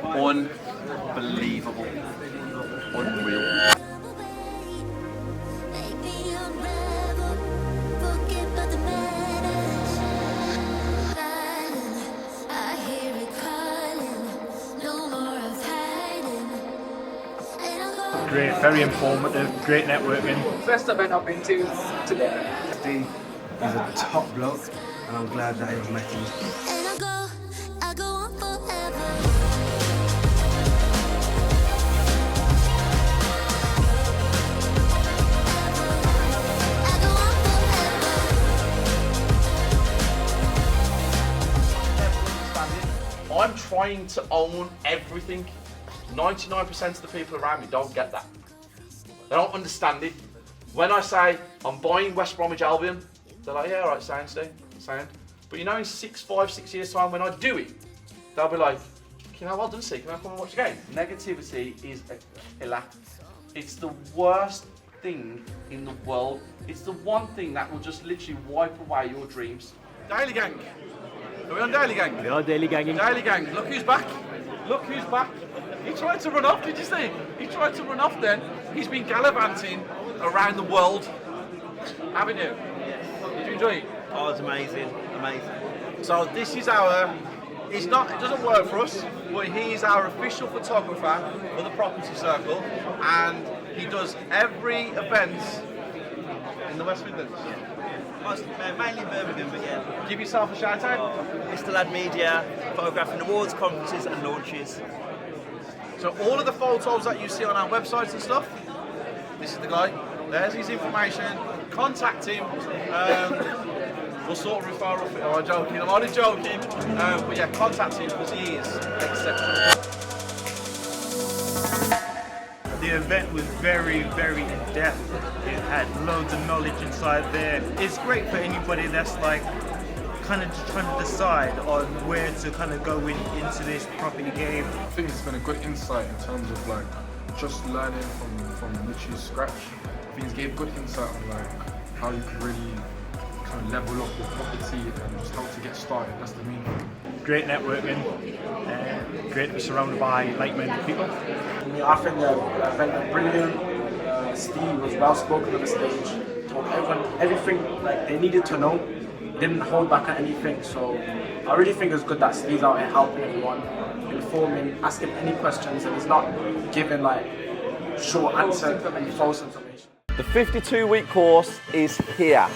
Unbelievable. Unreal. Great, very informative, great networking. Best event I've been to today. Steve is a top bloke, and I'm glad that I've met him. I go on forever. I'm trying to own everything. 99% of the people around me don't get that. They don't understand it. When I say I'm buying West Bromwich Albion, they're like, yeah, alright, sound, Steve, sound. But you know, in 5, 6 years' time, when I do it, they'll be like, well done, Steve, can I come and watch the game? Negativity is a killer. It's the worst thing in the world. It's the one thing that will just literally wipe away your dreams. Daily Gang. Are we on Daily Gang? We are Daily Ganging. Daily Gang, look who's back. Look who's back. He tried to run off, did you see? He tried to run off then. He's been gallivanting around the world. Haven't you? Did you enjoy it? Oh, it's amazing, amazing. So this is our, it doesn't work for us, but he is our official photographer for the Property Circle, and he does every event in the West Midlands. Mainly Birmingham, but yeah. Give yourself a shout out. Mr. Lad Media, photographing awards, conferences and launches. So all of the photos that you see on our websites and stuff, this is the guy. There's his information. Contact him. We'll sort of referral fee. Oh, I'm joking. I'm only joking. But yeah, contact him because he is exceptional. The event was very, very in-depth. It had loads of knowledge inside there. It's great for anybody that's like kind of just trying to decide on where to kind of go into this property game. I think it's been a good insight in terms of like just learning from literally scratch. Things gave good insight on like how you can really kind of level up your property and just how to get started. That's the main thing. Great networking, great to be surrounded by like-minded people. I think the event was brilliant. Steve was well spoken on the stage. Told everyone everything like they needed to know. Didn't hold back at anything. So I really think it's good that Steve's out here helping everyone, informing, asking any questions, and he's not giving like short answers and false information. The 52-week course is here.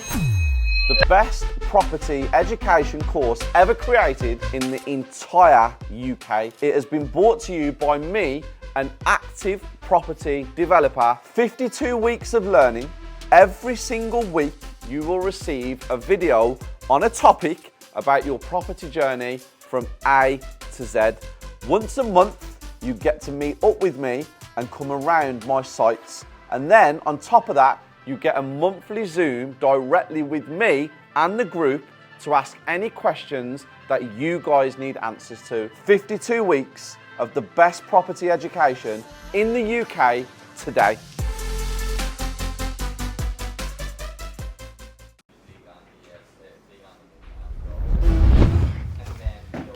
The best property education course ever created in the entire UK. It has been brought to you by me, an active property developer. 52 weeks of learning. Every single week you will receive a video on a topic about your property journey from A to Z. Once a month you get to meet up with me and come around my sites, and then on top of that you get a monthly Zoom directly with me and the group to ask any questions that you guys need answers to. 52 weeks of the best property education in the UK today.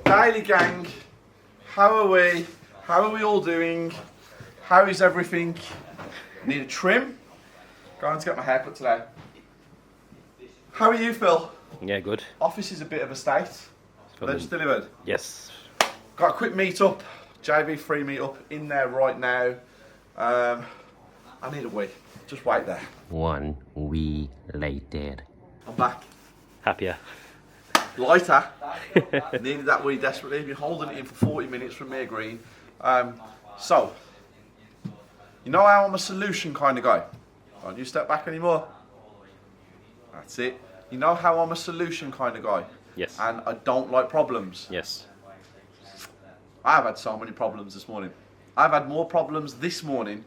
Daily Gang, how are we? How are we all doing? How is everything? Need a trim? Going to get my haircut today. How are you, Phil? Yeah, good. Office is a bit of a state. They just delivered? Yes. Got a quick meet up, JV3 meet up in there right now. I need a wee. Just wait there. 1 week later. I'm back. Happier. Lighter. Needed that wee desperately. Been holding it in for 40 minutes from Mere Green. So, you know how I'm a solution kind of guy. Don't you step back anymore. That's it. You know how I'm a solution kind of guy. Yes. And I don't like problems. Yes. I've had so many problems this morning. I've had more problems this morning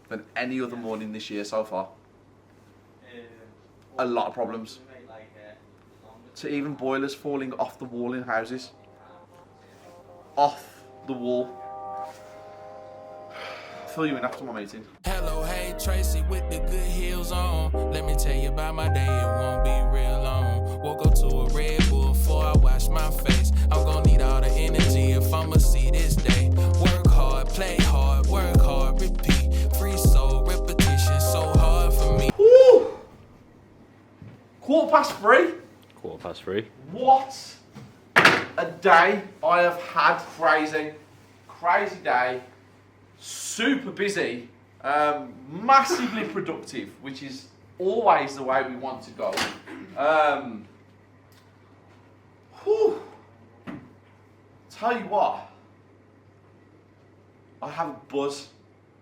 than any other morning this year so far. A lot of problems. To even boilers falling off the wall in houses. Off the wall. Fill you in after my meeting. Hello, hey Tracy with the good heels on. Let me tell you about my day, it won't be real long. Woke up to a Red Bull before I wash my face. I'm gonna need all the energy if I'ma see this day. Work 3:15. 3:15. What a day I have had. Crazy day. Super busy. Massively productive, which is always the way we want to go. Whew. Tell you what, I have a buzz.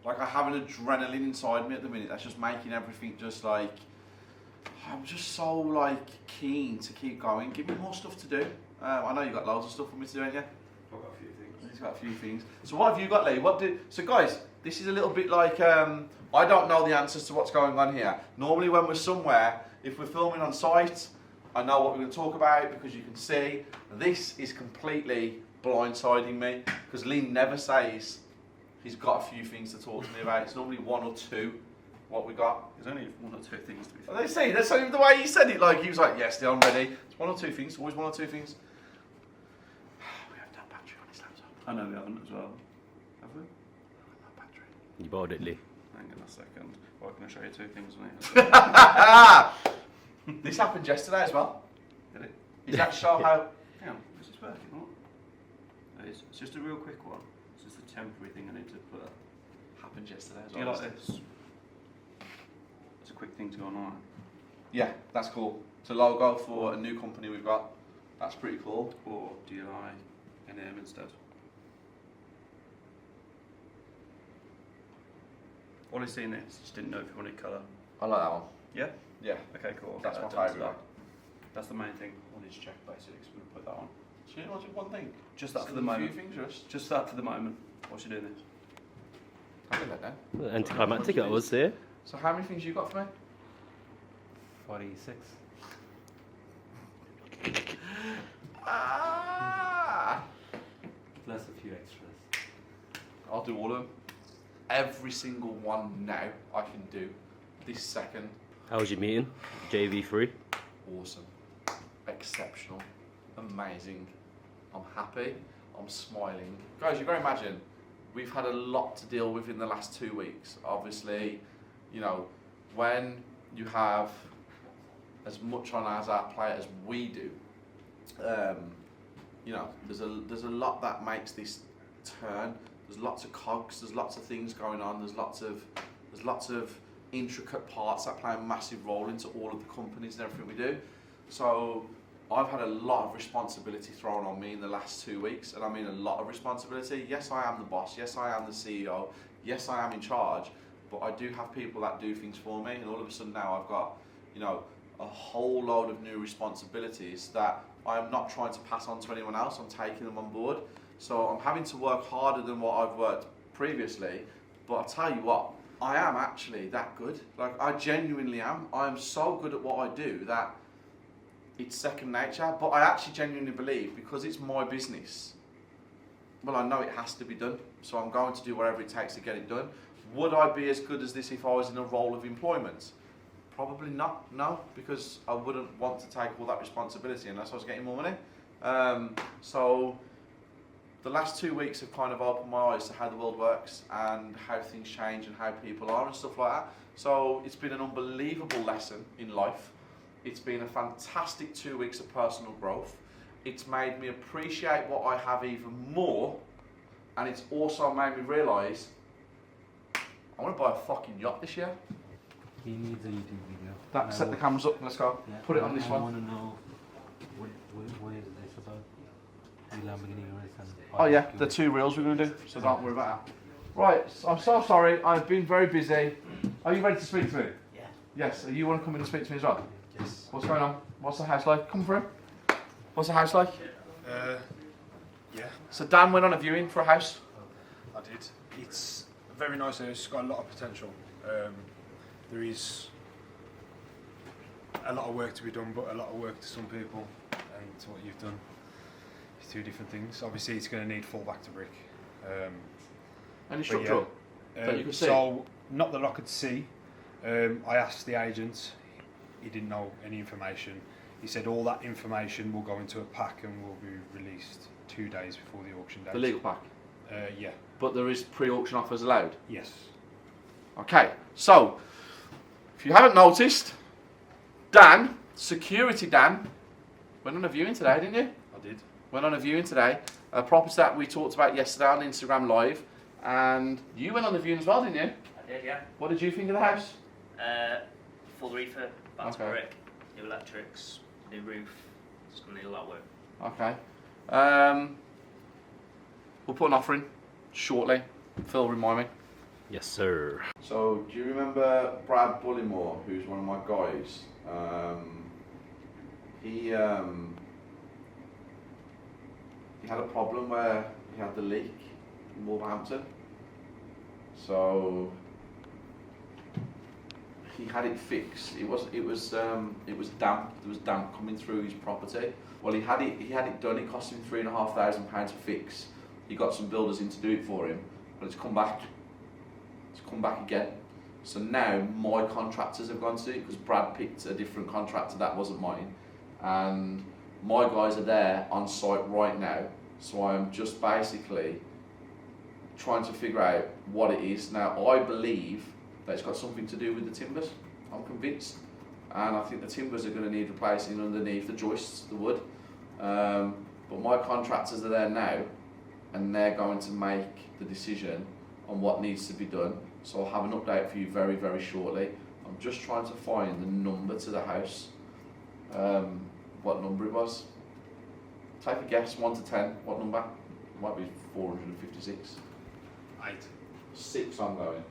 Like, I have an adrenaline inside me at the minute that's just making everything just like, I'm just so like keen to keep going. Give me more stuff to do. I know you've got loads of stuff for me to do, haven't you? I've got a few things. He's got a few things. So what have you got, Lee? So guys, this is a little bit like, I don't know the answers to what's going on here. Normally when we're somewhere, if we're filming on site, I know what we're going to talk about because you can see. This is completely blindsiding me because Lee never says he's got a few things to talk to me about. It's normally one or two what we got. There's only one or two things to be fair. They say, that's the way he said it, like he was like, yes, I'm ready. It's one or two things, always one or two things. We have no battery on his laptop. I know we haven't as well. Have we? No battery. You borrowed it, Lee. Hang on a second. Well, I'm going to show you two things, mate. This happened yesterday as well. Did it? Is that show how... Hang on, is this working? What? It's just a real quick one. It's just a temporary thing I need to put up. Happened yesterday as Do you well. like this? It's a quick thing to go online. Yeah, that's cool. It's a logo for a new company we've got. That's pretty cool. Or do you like a name instead? Only seen this, just didn't know if you wanted colour. I like that one. Yeah? Yeah. Okay, cool. That's my I'll done favourite that. That's the main thing I wanted to check basically, so we'll put that on. So you want to do one thing? Just that Just for the a moment. few things, Just that for the moment. What's you doing this? I did that now. Anticlimactic, I was there. So how many things you got for me? 46. Plus a few extras. I'll do all of them. Every single one now I can do. This second. How was your meeting? JV3? Awesome. Exceptional. Amazing. I'm happy. I'm smiling. Guys, you've got to imagine, we've had a lot to deal with in the last 2 weeks. Obviously, you know, when you have as much on as our plate as we do, you know, there's a lot that makes this turn. There's lots of cogs, there's lots of things going on, there's lots of intricate parts that play a massive role into all of the companies and everything we do. So I've had a lot of responsibility thrown on me in the last 2 weeks, and I mean a lot of responsibility. Yes, I am the boss, yes, I am the CEO, yes, I am in charge, but I do have people that do things for me, and all of a sudden now I've got, you know, a whole load of new responsibilities that I'm not trying to pass on to anyone else, I'm taking them on board. So I'm having to work harder than what I've worked previously, but I tell you what, I am actually that good. Like, I genuinely am. I am so good at what I do that it's second nature, but I actually genuinely believe because it's my business, well, I know it has to be done, so I'm going to do whatever it takes to get it done. Would I be as good as this if I was in a role of employment? Probably not, no, because I wouldn't want to take all that responsibility unless I was getting more money. So the last 2 weeks have kind of opened my eyes to how the world works and how things change and how people are and stuff like that. So it's been an unbelievable lesson in life. It's been a fantastic 2 weeks of personal growth. It's made me appreciate what I have even more, and it's also made me realise I want to buy a fucking yacht this year. He needs a YouTube video. Set the cameras up, let's go. Yeah, Put it on this one. I want to know what is this about? The Lamborghini race and Oh yeah, the 2 reels we're going to do, so don't worry about that. Right, I'm so sorry, I've been very busy. Are you ready to speak to me? Yeah. Yes, you want to come in and speak to me as well? Yes. What's going on? What's the house like? Come through. What's the house like? Yeah. So Dan went on a viewing for a house. I did. It's a very nice house, it's got a lot of potential. There is a lot of work to be done, but a lot of work to some people, and to what you've done. It's 2 different things. Obviously, it's going to need full back to brick. Any structural that you could see? So, not that I could see. I asked the agent, he didn't know any information. He said all that information will go into a pack and will be released 2 days before the auction date. The legal pack? Yeah. But there is pre-auction offers allowed? Yes. Okay, so, if you haven't noticed, Dan Security, Dan. Went on a viewing today, didn't you? I did. Went on a viewing today. A property that we talked about yesterday on Instagram Live. And you went on the viewing as well, didn't you? I did, yeah. What did you think of the house? Full refurb, back to Okay. brick, new electrics, new roof. It's going to need a lot of work. Okay. We'll put an offer in shortly. Phil, remind me. Yes, sir. So, do you remember Brad Bullymore, who's one of my guys? He had a problem where he had the leak in Wolverhampton. So he had it fixed. It was damp. There was damp coming through his property. Well, he had it done. It cost him £3,500 to fix. He got some builders in to do it for him, but it's come back. It's come back again. So now my contractors have gone to it because Brad picked a different contractor that wasn't mine, and my guys are there on site right now. So I am just basically trying to figure out what it is. Now I believe that it's got something to do with the timbers. I'm convinced, and I think the timbers are going to need replacing underneath the joists, the wood. But my contractors are there now, and they're going to make the decision on what needs to be done. So I'll have an update for you very, very shortly. I'm just trying to find the number to the house. What number it was? Take a guess, 1 to 10. What number? It might be 456. 8. 6 I'm going.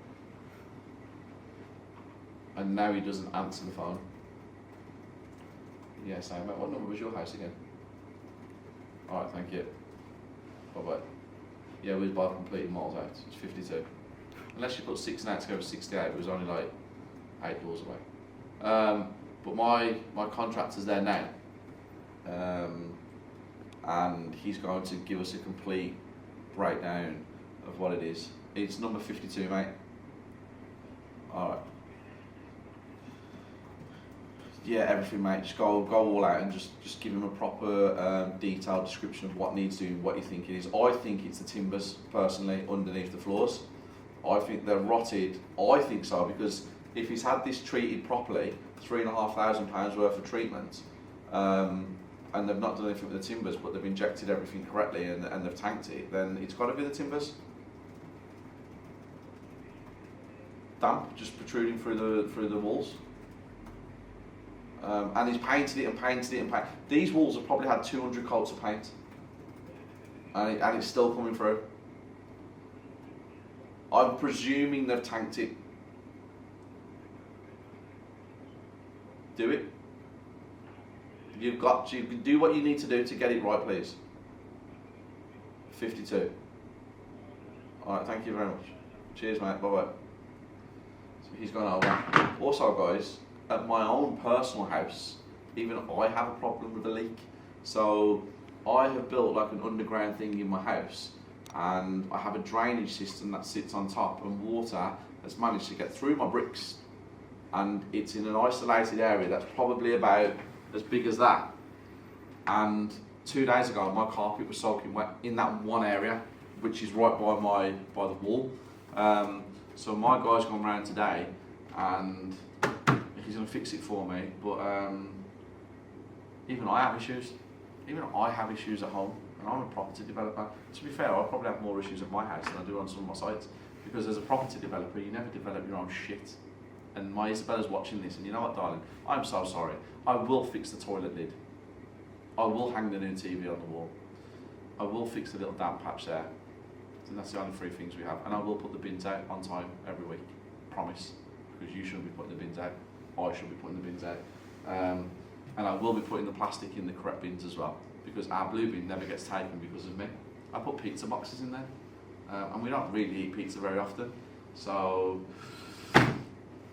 And now he doesn't answer the phone. Yes, I mate. What number was your house again? Alright, thank you. Bye bye. Yeah, we was by completely miles out. It's 52. Unless you put 6 and 8 together, 68. It was only like 8 doors away. But my contractor's there now. And he's going to give us a complete breakdown of what it is. It's number 52, mate. Alright. Yeah, everything, mate. Just go all out and just give him a proper detailed description of what needs doing, what you think it is. I think it's the timbers, personally, underneath the floors. I think they're rotted. I think so, because if he's had this treated properly, £3,500 worth of treatment, and they've not done anything with the timbers, but they've injected everything correctly and they've tanked it, then it's got to be the timbers. Damp just protruding through the walls. And he's painted it and painted it and painted. These walls have probably had 200 coats of paint, and it's still coming through. I'm presuming they've tanked it. Do it. You can do what you need to do to get it right, please. 52. Alright, thank you very much. Cheers, mate. Bye bye. So he's gone over. Also, guys, at my own personal house, even I have a problem with a leak. So I have built like an underground thing in my house, and I have a drainage system that sits on top, and water has managed to get through my bricks, and it's in an isolated area that's probably about as big as that. And 2 days ago my carpet was soaking wet in that one area, which is right by the wall. So my guy's gone round today and he's going to fix it for me, but even I have issues. Even I have issues at home, and I'm a property developer. To be fair, I probably have more issues at my house than I do on some of my sites, because as a property developer you never develop your own shit. And my Isabella's watching this, and you know what, darling? I'm so sorry. I will fix the toilet lid. I will hang the new TV on the wall. I will fix the little damp patch there. And that's the only 3 things we have. And I will put the bins out on time every week. Promise. Because you shouldn't be putting the bins out. I should be putting the bins out. And I will be putting the plastic in the correct bins as well. Because our blue bin never gets taken because of me. I put pizza boxes in there. And we don't really eat pizza very often. So,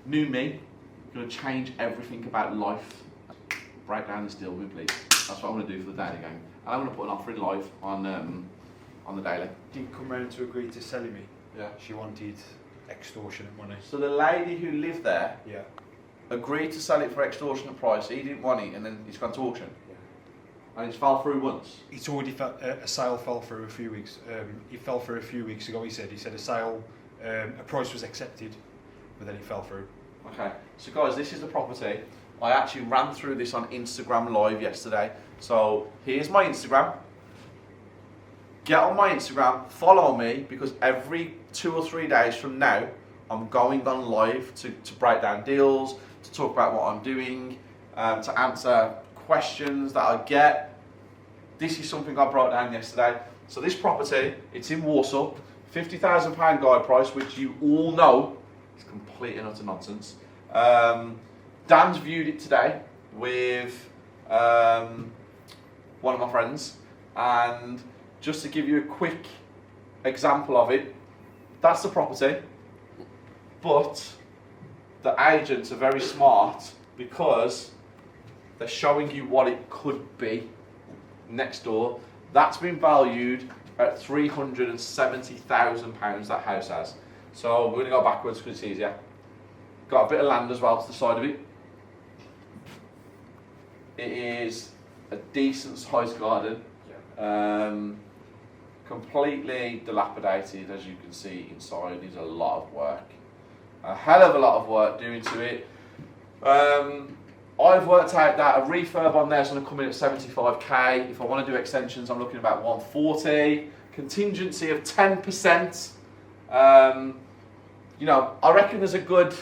new me, going to change everything about life. Break down this deal with me, please. That's what I'm going to do for the daily game. And I'm going to put an offer in live on the daily. Didn't come round to agree to selling me. Yeah. She wanted extortionate money. So the lady who lived there, yeah, agreed to sell it for extortionate price. He didn't want it, and then it's gone to auction. Yeah. And it's fell through once. It's already a sale fell through a few weeks. It fell through a few weeks ago. He said a sale, a price was accepted, but then it fell through. Okay. So guys, this is the property. I actually ran through this on Instagram Live yesterday. So here's my Instagram. Get on my Instagram, follow me, because every 2 or 3 days from now, I'm going on live to break down deals, to talk about what I'm doing, to answer questions that I get. This is something I brought down yesterday. So this property, it's in Warsaw, £50,000 guide price, which you all know is complete and utter nonsense. Dan's viewed it today with one of my friends, and just to give you a quick example of it, that's the property, but the agents are very smart because they're showing you what it could be next door. That's been valued at £370,000, that house has. So we're going to go backwards because it's easier. Got a bit of land as well to the side of it. It is a decent sized garden. Completely dilapidated, as you can see inside. Needs a lot of work. A hell of a lot of work doing to it. I've worked out that a refurb on there is going to come in at 75k. If I want to do extensions, I'm looking at about 140. Contingency of 10%. You know, I reckon there's a good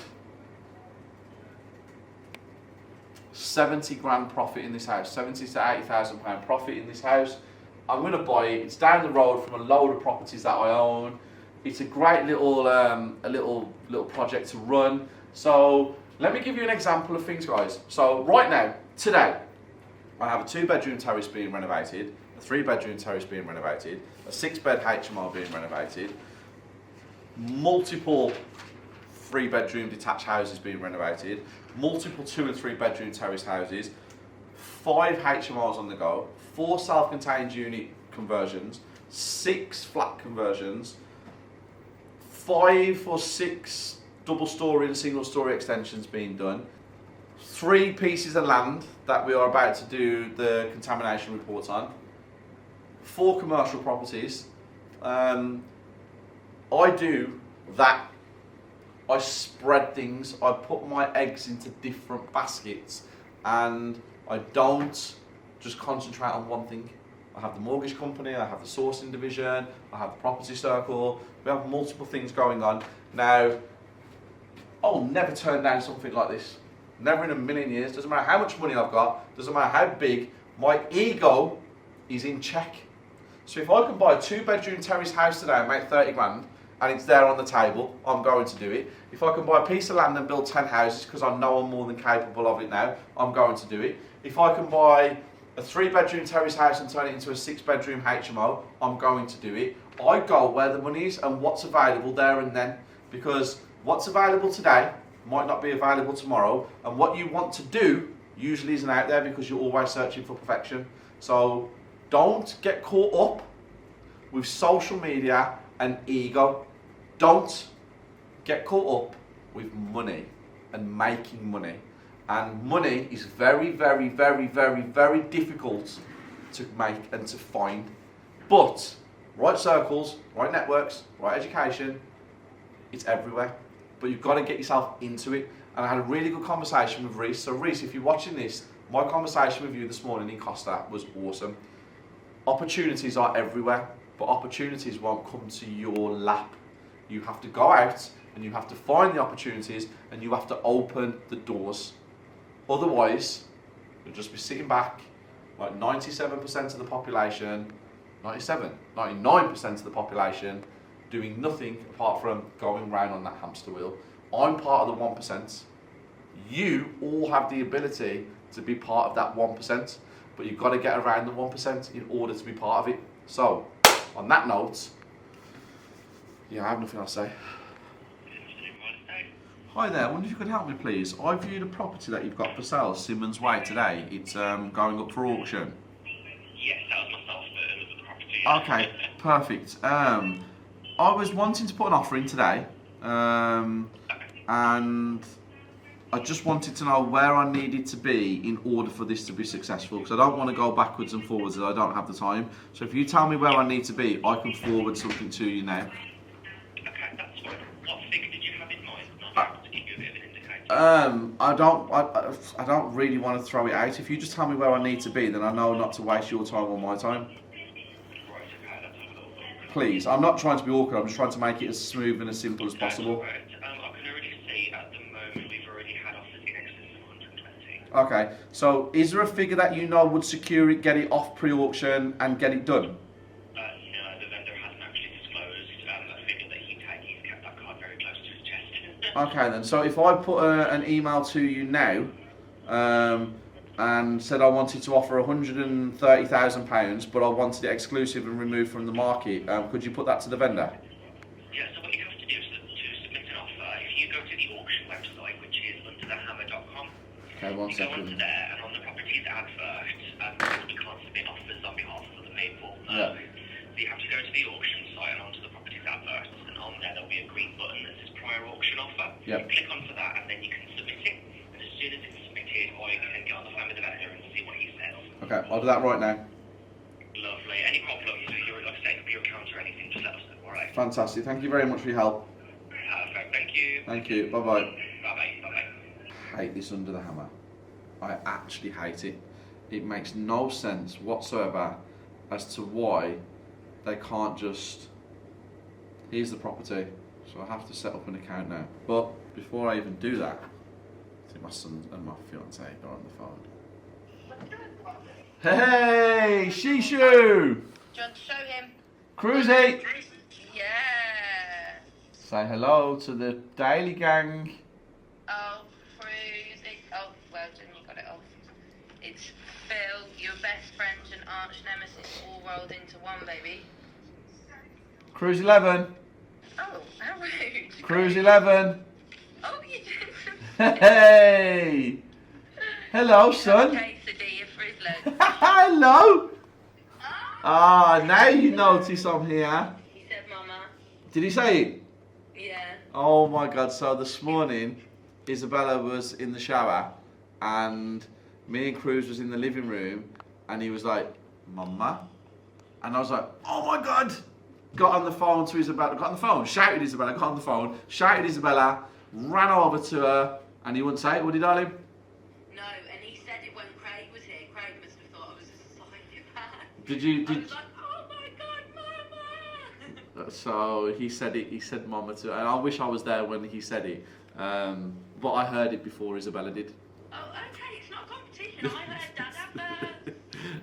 70 grand profit in this house, 70 to 80,000 pound profit in this house. I'm going to buy it. It's down the road from a load of properties that I own. It's a great little little project to run. So let me give you an example of things, guys. So right now, today, I have a 2-bedroom terrace being renovated, a 3-bedroom terrace being renovated, a 6-bed HMO being renovated, multiple 3-bedroom detached houses being renovated, multiple 2 and 3-bedroom terrace houses, 5 HMOs on the go, 4 self-contained unit conversions, 6 flat conversions, 5 or 6 double-storey and single-storey extensions being done, 3 pieces of land that we are about to do the contamination reports on, 4 commercial properties. I do that. I spread things. I put my eggs into different baskets, and I don't just concentrate on one thing. I have the mortgage company, I have the sourcing division, I have the property circle. We have multiple things going on. Now, I'll never turn down something like this. Never in a million years. Doesn't matter how much money I've got, doesn't matter how big, my ego is in check. So if I can buy a 2-bedroom terrace house today and make 30 grand, and it's there on the table, I'm going to do it. If I can buy a piece of land and build 10 houses because I know I'm more than capable of it now, I'm going to do it. If I can buy a 3-bedroom terrace house and turn it into a 6-bedroom HMO, I'm going to do it. I go where the money is and what's available there and then, because what's available today might not be available tomorrow, and what you want to do usually isn't out there because you're always searching for perfection. So don't get caught up with social media and ego. Don't get caught up with money and making money. And money is very, very, very, very, very difficult to make and to find. But right circles, right networks, right education, it's everywhere. But you've got to get yourself into it. And I had a really good conversation with Reese. So Reese, if you're watching this, my conversation with you this morning in Costa was awesome. Opportunities are everywhere, but opportunities won't come to your lap. You have to go out and you have to find the opportunities and you have to open the doors. Otherwise, you'll just be sitting back like 97% of the population, 99% of the population, doing nothing apart from going round on that hamster wheel. I'm part of the 1%. You all have the ability to be part of that 1%, but you've got to get around the 1% in order to be part of it. So, on that note, yeah, I have nothing else to say. Hi there, I wonder if you could help me please. I viewed a property that you've got for sale, Simmons Way, today. It's going up for auction. Yes, that was myself that was at the property. Okay, perfect. I was wanting to put an offer in today, and I just wanted to know where I needed to be in order for this to be successful, because I don't want to go backwards and forwards as I don't have the time. So if you tell me where I need to be, I can forward something to you now. Okay, that's fine. What figure did you have in mind? Not able to give you a bit of an indicator. I don't really want to throw it out. If you just tell me where I need to be, then I know not to waste your time or my time. Please, I'm not trying to be awkward. I'm just trying to make it as smooth and as simple as possible. I can already see at the moment we've already had offers in excess of 120. Okay, so is there a figure that you know would secure it, get it off pre-auction and get it done? No, the vendor hasn't actually disclosed a figure that he's kept that card very close to his chest. Okay then, so if I put an email to you now and said I wanted to offer £130,000, but I wanted it exclusive and removed from the market, could you put that to the vendor? Yeah, so what you have to do is to submit an offer, if you go to the auction website, which is underthehammer.com, Okay, one you go second. onto there, and on the properties advert, you can't submit offers on behalf of other people. Yeah. So you have to go to the auction site and onto the properties advert, and on there there'll be a green button that says prior auction offer. Yep. Click onto that, and then you can submit it. And as soon as it's submitted, I can get on the phone with the vendor and see what he says. Okay, I'll do that right now. Lovely. Any problems with your, like I say, your account or anything, just let us know, alright? Fantastic. Thank you very much for your help. Perfect. Thank you. Thank you. Bye bye. Bye-bye. Bye-bye. Hate this under the hammer. I actually hate it. It makes no sense whatsoever as to why they can't just, here's the property, so I have to set up an account now. But before I even do that, I think my son and my fiance are on the phone. Hey, Shishu! Do you want to show him? Cruisy! Yeah. Say hello to the Daily Gang. Oh, Fruzy. Oh, well done, you got it off. It's Phil, your best friend and arch nemesis, all rolled into one, baby. Cruise 11. Oh, how rude. Cruise 11. Oh, you did. Hey! Hello, son. Quesadilla for his lunch. Hello! Ah, now you notice I'm here. He said, Mama. Did he say it? Yeah. Oh my god, so this morning Isabella was in the shower and me and Cruz was in the living room and he was like, Mama? And I was like, oh my god! Got on the phone to Isabella, got on the phone, shouted Isabella, got on the phone, shouted Isabella, ran over to her and he wouldn't say it, would he, darling? No, and he said it when Craig was here. Craig must have thought I was a psychopath. Did you? I was like, oh my god, Mama! So he said it, he said Mama to her, and I wish I was there when he said it, but I heard it before Isabella did. Oh, okay, it's not a competition. I heard Dad first.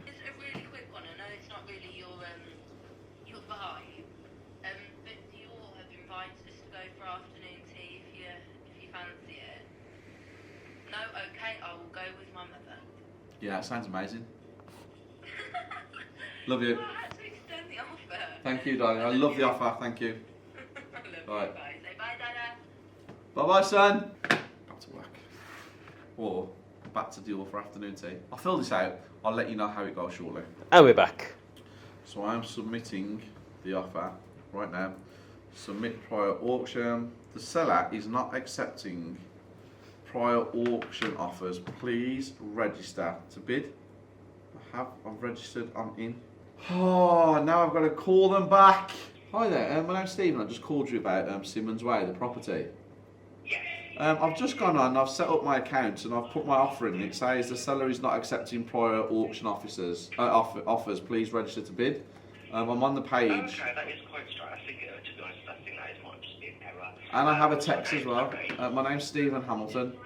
It's a really quick one. I know it's not really your vibe, but you all have invited us to go for afternoon tea if you fancy it. No, okay, I will go with my mother. Yeah, it sounds amazing. Love you. Well, I had to extend the offer. Thank you, darling. I love the offer. Thank you. I love you. Right. Bye. Say bye, Dada. Bye bye, son. Back to work. Or back to deal for afternoon tea. I'll fill this out. I'll let you know how it goes shortly. And we're back. So I'm submitting the offer right now. Submit prior auction. The seller is not accepting prior auction offers. Please register to bid. I've registered. I'm in. Oh, now I've got to call them back. Hi there, my name's Stephen. I just called you about Simmons Way, the property. I've just gone on, I've set up my account and I've put my offer in. It says the seller is not accepting prior auction offers. Please register to bid. I'm on the page. Okay, that is quite strange. I think, to be honest, I think that might just be an error. And I have a text as well. My name's Ste Hamilton.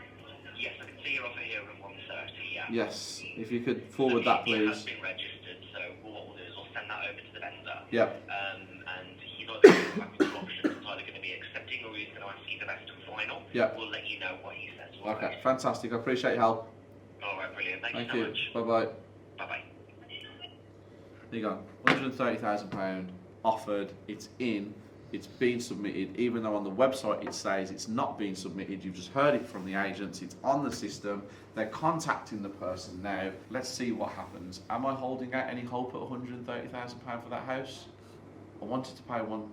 Yes, I can see your offer here at 1:30, yeah. Yes, if you could forward that, He please. has been registered, so what we'll do is we'll send that over to the vendor. Yep. And he's either going to come back with two options. It's either going to be accepting or he's going to ask you the best and final. Yep. We'll let you know what he says. Okay, fantastic. I appreciate your help. Alright, brilliant. Thank Thank you you. so much. Bye-bye. Bye-bye. There you go. £130,000 offered. It's in. It's been submitted. Even though on the website it says it's not been submitted, you've just heard it from the agents. It's on the system. They're contacting the person now. Let's see what happens. Am I holding out any hope at £130,000 for that house? I wanted to pay £125,000.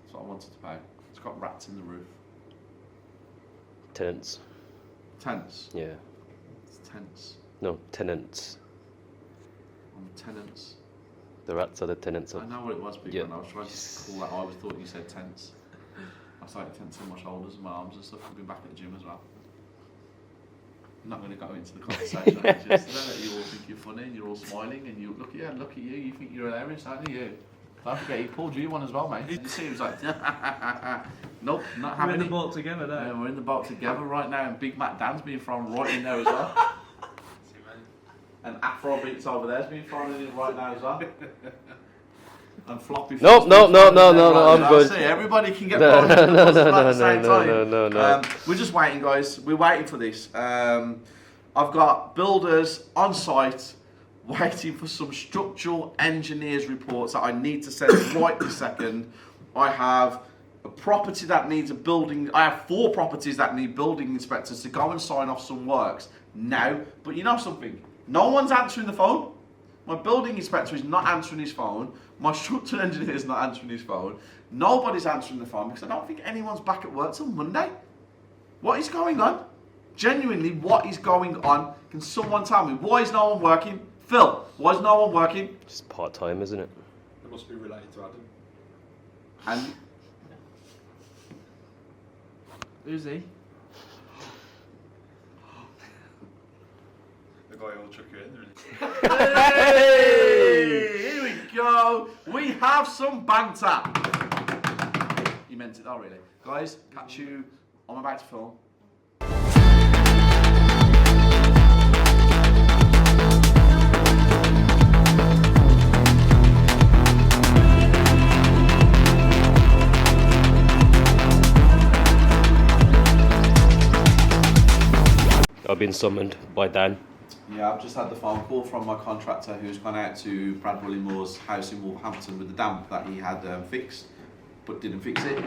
That's what I wanted to pay. It's got rats in the roof. Tenants. Tenants? Yeah. It's tenants. No, tenants. Tenants. The rats are the tenants of... I know what it was, big yeah. one. I was trying to call that. I always thought you said tents. I started tensing my shoulders and my arms and stuff. I've been back at the gym as well. I'm not going to go into the conversation. It's just that you all think you're funny and you're all smiling and you look at you. You think you're hilarious, don't you? Don't forget, he pulled you one as well, mate. You see, he was like, nope, not having it. We're in the boat together now. Yeah, we're in the boat together right now, and Big Mac Dan's being thrown right in there as well. And Afrobeats over there's being thrown in right now as well. And floppy. No, I'm good. See, everybody can get thrown in at the same time. No. We're just waiting, guys. We're waiting for this. I've got builders on site waiting for some structural engineers reports that I need to send right this second. I have a property that needs a building. I have 4 properties that need building inspectors to go and sign off some works now. But you know something? No one's answering the phone. My building inspector is not answering his phone. My structural engineer is not answering his phone. Nobody's answering the phone because I don't think anyone's back at work till Monday. What is going on? Genuinely, what is going on? Can someone tell me? Why is no one working? Phil, why is no one working? Just part-time, isn't it? It must be related to Adam. And who's he? The guy who'll chuck you in, really. Hey! Here we go. We have some banter. You meant it though, really. Guys, catch you. I'm about to film. I've been summoned by Dan. Yeah, I've just had the phone call from my contractor who's gone out to Brad Willimore's house in Wolverhampton with the damp that he had fixed, but didn't fix it.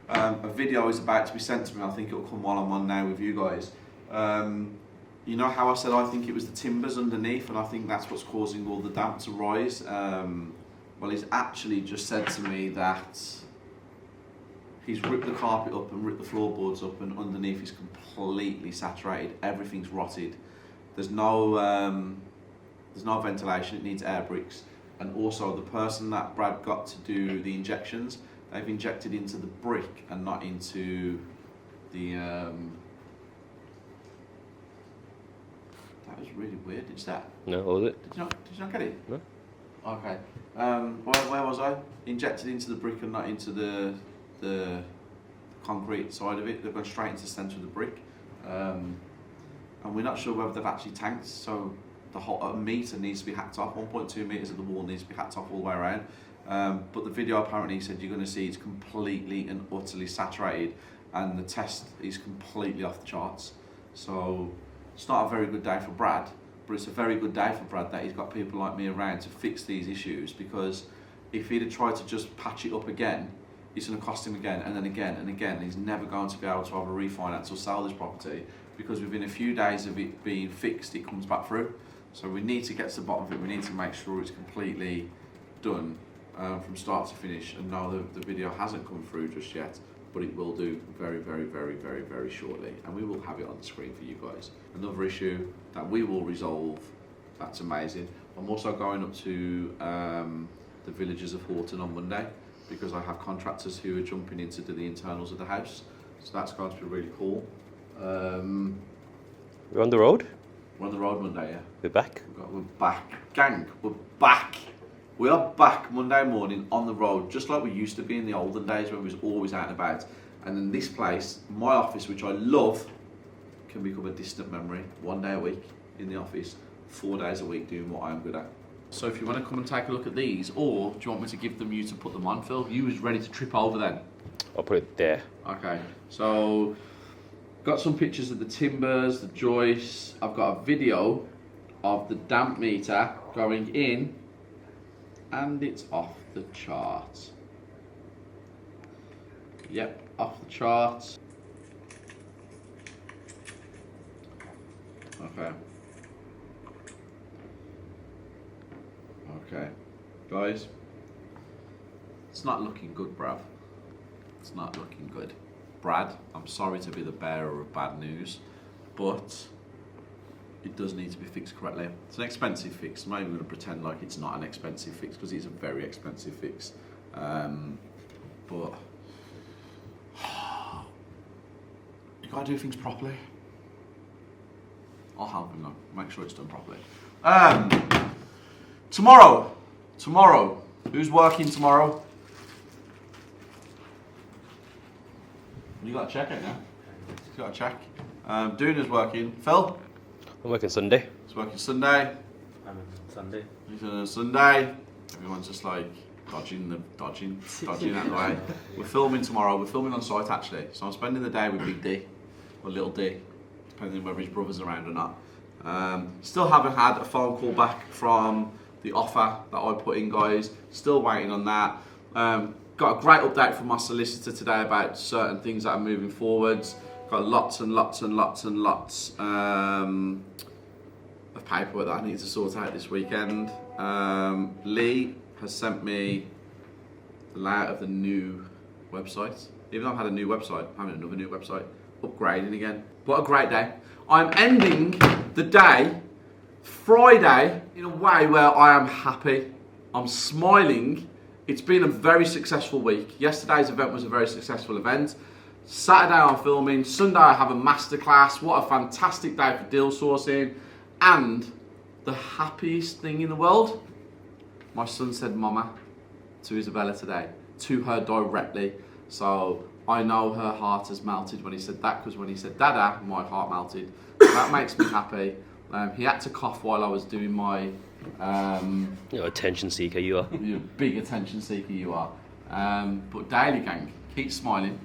A video is about to be sent to me. I think it'll come while I'm on now with you guys. You know how I said I think it was the timbers underneath, and I think that's what's causing all the damp to rise? Well, he's actually just said to me that he's ripped the carpet up and ripped the floorboards up, and underneath is completely saturated. Everything's rotted. There's no ventilation. It needs air bricks. And also, the person that Brad got to do the injections, they've injected into the brick and not into the. That was really weird. Did you that? No, was it? Did you not get it? No. Okay. Where was I? Injected into the brick and not into the concrete side of it. They've gone straight into the centre of the brick. And we're not sure whether they've actually tanked, so the whole metre needs to be hacked off. 1.2 metres of the wall needs to be hacked off all the way around. But the video apparently said you're going to see it's completely and utterly saturated, and the test is completely off the charts. So it's not a very good day for Brad, but it's a very good day for Brad that he's got people like me around to fix these issues, because if he'd have tried to just patch it up again, it's going to cost him again and then again and again. He's never going to be able to have a refinance or sell this property, because within a few days of it being fixed, it comes back through. So we need to get to the bottom of it. We need to make sure it's completely done from start to finish. And no, the video hasn't come through just yet, but it will do very, very, very, very, very shortly. And we will have it on the screen for you guys. Another issue that we will resolve. That's amazing. I'm also going up to the villages of Horton on Monday, because I have contractors who are jumping in to do the internals of the house. So that's going to be really cool. We're on the road? We're on the road Monday, yeah. We're back? We're back. Gang, we're back. We are back Monday morning on the road, just like we used to be in the olden days when we was always out and about. And then this place, my office, which I love, can become a distant memory. 1 day a week in the office, 4 days a week doing what I'm good at. So if you want to come and take a look at these, or do you want me to give them you to put them on, Phil? You was ready to trip over then? I'll put it there. Okay, so got some pictures of the timbers, the joists. I've got a video of the damp meter going in, and it's off the charts. Yep, off the charts. Okay. Okay, guys, it's not looking good, bruv. It's not looking good. Brad, I'm sorry to be the bearer of bad news, but it does need to be fixed correctly. It's an expensive fix. I'm not even going to pretend like it's not an expensive fix, because it's a very expensive fix. But Gotta do things properly. I'll help him though, make sure it's done properly. Tomorrow, who's working tomorrow? You got to check it now. You got to check. Doona's working. Phil? I'm working Sunday. He's working Sunday. I'm on Sunday. He's on a Sunday. Everyone's just like dodging out the way. We're filming tomorrow. We're filming on site actually. So I'm spending the day with Big D or Little D, depending on whether his brother's around or not. Still haven't had a phone call back from the offer that I put in, guys. Still waiting on that. Got a great update from my solicitor today about certain things that are moving forwards. Got lots and lots of paperwork that I need to sort out this weekend. Lee has sent me the layout of the new website. Even though I've had a new website, I'm having another new website. Upgrading again. What a great day. I'm ending the day, Friday, in a way where I am happy. I'm smiling. It's been a very successful week. Yesterday's event was a very successful event. Saturday I'm filming. Sunday I have a masterclass. What a fantastic day for deal sourcing. And the happiest thing in the world, my son said mama to Isabella today, to her directly. So I know her heart has melted when he said that, because when he said dada, my heart melted. So that makes me happy. He had to cough while I was doing my... You're attention seeker, you are. You're a big attention seeker, you are. But daily gang, keep smiling,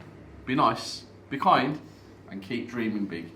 be nice, be kind, and keep dreaming big.